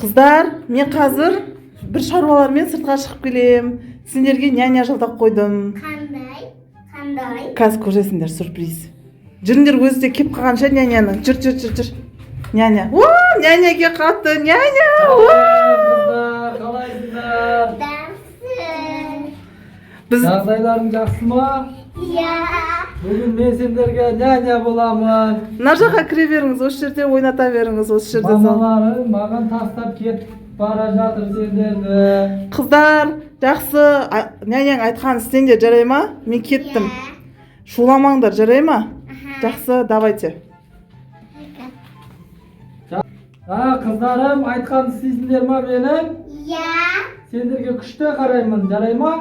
Қыздар, мен қазір бір шаруалармен сыртқа шығып келем. Сендерге няня жалдап қойдым. Қандай? Қазір көресіңдер, сюрприз. Жүріңдер, өзі де кеп қалғанша няняны. Жүр. Няня. Няняге қатты, няня. Қыздар, қалайсыздар? Жақсы. Жағдайларың жақсы ма? Иә. Бүгін мен сендерге няня боламын. Мына жаққа кіре беріңіз, осы жерде ойната беріңіз, осы жерде. Мамаларың маған тастап кетіп бара жатыр сендерді. Қыздар, жақсы. Няняң айтқан істеңдер, жарай ма? Мен кеттім. Шуламаңдар, жарай ма? Жақсы, давайте. Қыздарым, айтқан істейсіңдер ма менің? Иә. Сендерге күшті қараймын, жарай ма?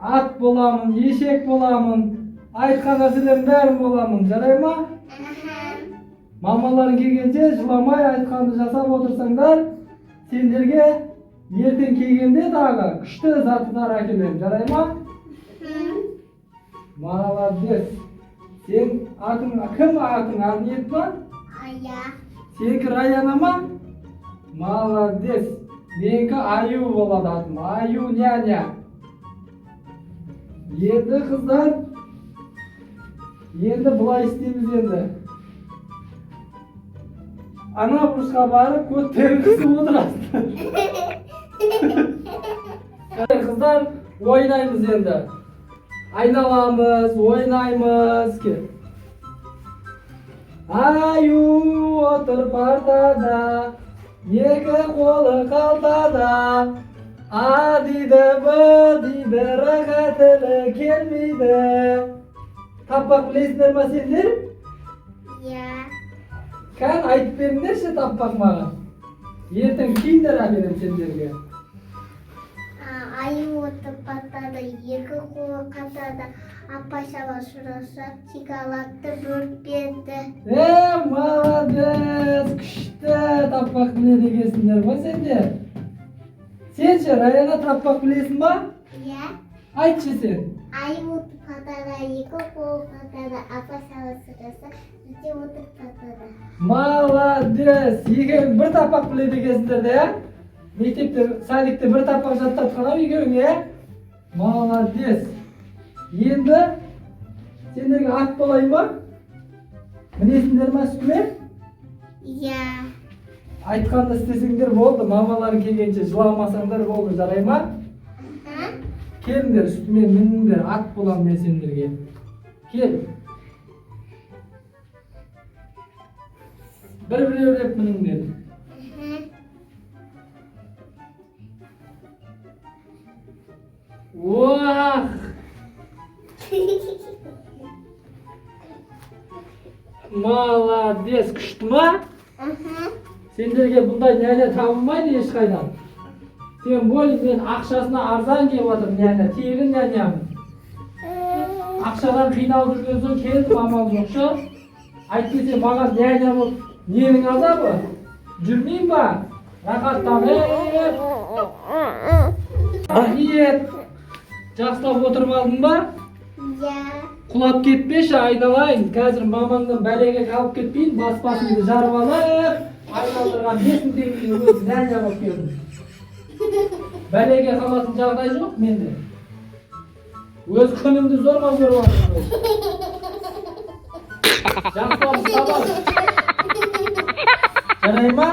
Ат боламын, ешек боламын. Айтқан нәрселердің бәрін боламын, жарай ма? Мамаларың келгенше жыламай айтқанды жасап отырсаңдар, сендерге ертең келгенде дағы күшті заттар әкелемін, жарай ма? Молодец. Сен атың кім? Атың Арниет па? Ая. Сенікі Раяна ма? Молодец. Менікі Аю болады атым. Аю няня. Енді қыздар, енді бұлай істейміз енді. Ана бұрышқа барып көтерілгісі отырасың. Қыздар, ойнаймыз енді. Айналамыз, ойнаймыз. Аю отыр партада, екі қолы қалтада. А дейді, Б дейді, Р-ға тілі келмейді. Таппақ білесіңдер ма сендер? Иә. Кән айтып беріңдерші таппақ маған. Ертең кейіндер әкелем сендерге. Аю отыр партада, екі қолы қалтада. Апа шала шұраса, чигалатты бөрт берді. Молодец, күшті таппақ біледі екенсіңдер ма сендер? Сенші, Раяна таппақ білесің ба? Иә. Айтшы сен. Аю отыр партада, екі қолы қалтада. Апа шала шұраса, үте отыр партада. Молодец, екеуің бір таппақ біледі екенсіңдер де, ә? Мектепте, садикте бір таппақ жаттатқан ау екеуің, ә? Молодец. Енді сендерге ат болайын ба? Мінесіңдер ма үстіме? Иә. Айтқанды істесеңдер болды, мамаларың келгенше жыламасаңдар болды, жарай ма? Келіңдер үстіме мініңдер, ат болам мен сендерге. Кел. Бір-біреулеп мініңдер. Уах! Молодец, күшті ма? Сендерге бұндай няня табылмайды ешқайдан. Сен бөл, мен ақшасына арзан келіп отыр няня, тегін нянямын. Ақшадан қиналып жүрген соң келдім, амал жоқшы. Әйтпесе маған няня болып ненің азабы? Жүрмейін ба? Рахаттанып. Рахмет. Жақсылап отырып алдың ба? Иә. Құлап кетпеші, айналайын. Қазір мамаңнан бәлеге қалып кетпейін, баспасыңды жарып алып, айналдырған 5.000 теңгені өзі няня болып келдім. Бәлеге қалатын жағдай жоқ менде. Өз күнімді зорға көріп отырмын. Жақсылап ұстап. Жарай ма?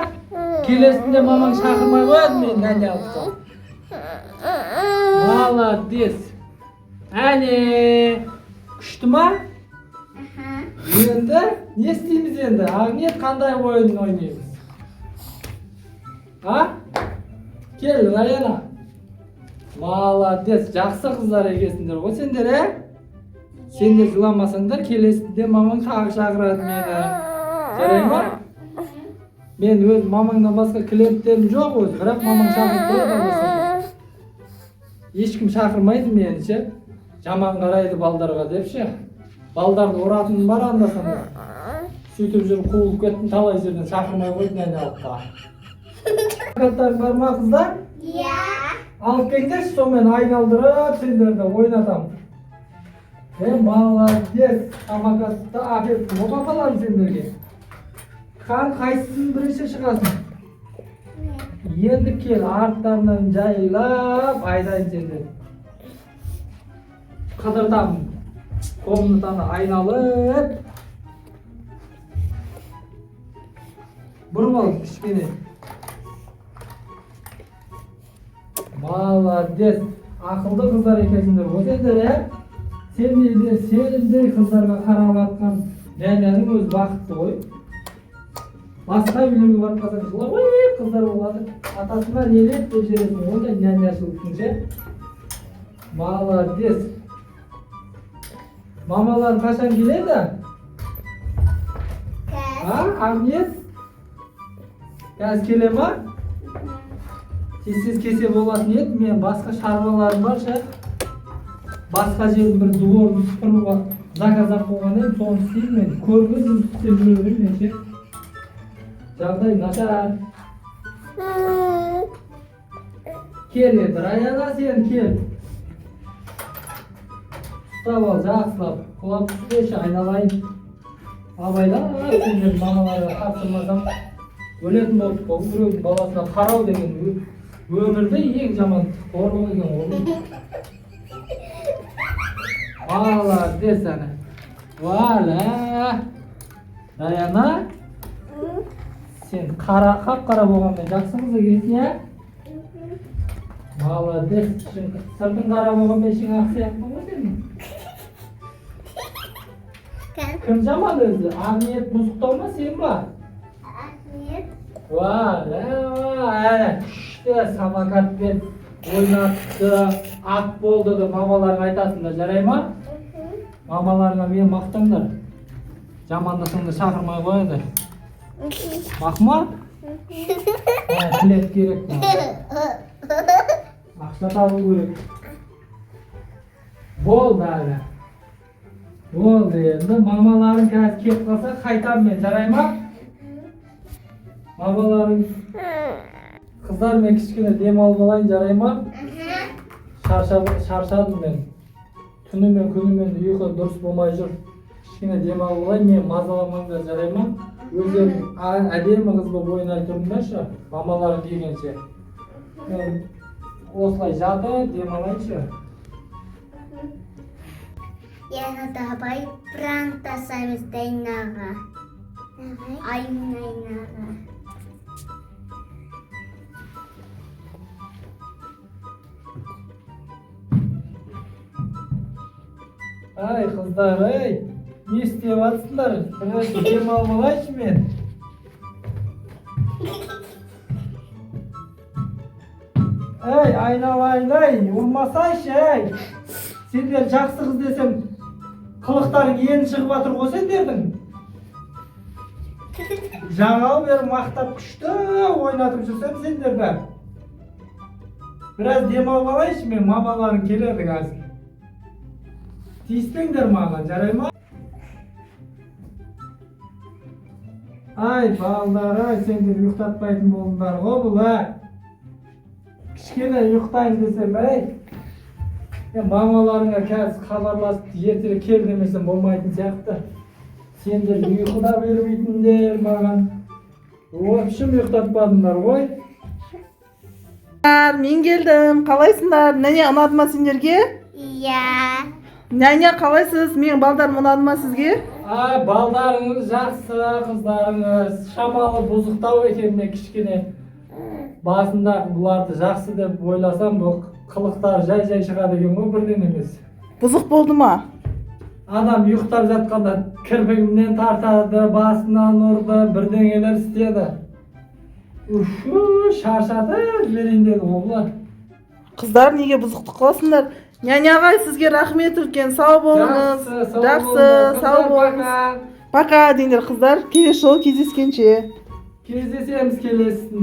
Келесінде мамаң шақырмай қояды мен няня алып. Молодец. Әне. Күшті ма? Енді не істейміз енді? Арниет қандай ойын ойнаймыз? Кел, Раяна. Молодец, жақсы қыздар екенсіңдер ғой сендер, ә? Сендер жыламасаңдар, келесінде мамаң тағы шақырады мені. Жарай ма? Мен өз мамаңнан басқа клиенттерім жоқ өзі, бірақ мамаң шақырып тұрады. Ешкім шақырмайды мені, ше? Жаман қарайды балдарға депші. Балдарды ұратыным бар анда-санда. Сөйтіп жүріп қуылып кеттім, талай жерден шақырмай қойды няня алыпқа. Шақырттарың бар ма қыздар? Иә. Алып келіңдерші, сонымен айналдырып сендерді ойнатамын. Молодец. Самокатты әкеліп оқа қалам сендерге. Қан қайсысын бірінші шығасың? Endi kel artlarından jaylab aylayın seni. Qadırdan komnatani aynalıp burib ol kichkina. Молодец. Aqlli qizlar ekansizlar. O'zingizlar senday qizlarga qarab atgan nananing o'z vaqti qo'y. Boshqa uylarga borib qolsa, voy qizlar bo'ladi. Atasına nelet becersin. Onda nanyasi uchuncha. Молодец. Mamalar qachon keladi? Ha, Ahmet? Gaz kelema? Siz kese bo'ladi edi. Men boshqa sharvalarim bor, sha. Boshqa yerda bir dvorni supurib zakaz qo'ygan edim, so'ng istayman. Ko'rmadim, isteb yuraverim mencha. Жағдай нашар. Kel endi, Rayana sen kel. Tutab ol, yaxshilab. Qulab tushib aynalayın. Abaylar, senlar mamalarga topshirmasam o'lетін bo'lib qolib, birovning bolasina qarov degan өмірде ең жаман қорлық екен ол. Молодец ана. Вала. Раяна. Sen qap-qara bo'lganman, yaxshi qiz ekansan, ya? Молодец. Sirtin qara bo'lganman, ishing yaxshi yapman sen. Kim jamol o'zi? Ahmet Muzdormi, senmi? Ahmet. Valla. İşte samakatben oynatdı, at bo'ldi deb mamalarga aytasizlar, jaraymi? Mamalarga men maqtanglar. Jamandasingni chaqirmay qo'yadi. Bakma. Bilet kerak. Aqsa topib kerak. Bo'ldi hali. Bo'ldi endi mamalaring kelib qolsa qaytaman men, jaraymi? Mamalarım kızlar men kichkina dem olib olayın, jaraymi? Charchadim men. Tunimen kunimen uyqu durus bo'lmay jur. Kichkina dem olib olayın, men mazalamanglar, jaraymi? O'zim ademi qiz bo'lib o'ynay turdim shu. Mamalarim degancha. Men ostlay jatib dem olaychi. Yana давай пранта совестайнаға. Айнайнаға. Ay kızlar, ay. Ne isteyemezsizler? Biraz dem olib olaychi men. Ay aynalayın, urmasaychi, ay. Senlar жақсы қыз desem, qiliqlaring endi chiqib o'tir qo'y senderding. Жаңа beri maqtab kuchdi, o'ynatib jursam senlarda. Biraz dem olib olaychi men, mamalaring keladi hozir. Tiyspenglar manga, jaraymi? Ay ballar, ay senlar uxtatmaydigan bo'ldinglar-ku bular. Kichkina uxtang desam, ay. Mamalarına kelsi xabarlasıp ertere kel demesem bo'lmaydi сияқты. Senlar uyquda bermeydinglar mаған. Вообще uxtatmadinglar qo'y. Men keldim. Qalaysizlar? Nene unadı mı sizlarga? Iya. Nene qalaysiz? Men baldarim unadı mı sizga? Ay baldarınız жақсы, qizlarınız. Şamalı buzuqtau ekan men kichkina. Basında bularni жақсы deb o'ylasam bu qiliqlar jay chiqadi ekan-ku, birden emas. Buzuq bo'ldimi? Adam uxtab жатқанда kirpigimdan tartadi, basından urdi, birdengeler istedi. Uffu, charchatib bering dedi o'g'li. Qizlar nega buzuqni qilasizlar? Nyanag'ay sizga rahmat ulkan. Sog' bo'linglar. Yaxshi, sog' bo'linglar. Пока denglar qizlar. Kelishib, кездескенче. Кездесеміз келесін.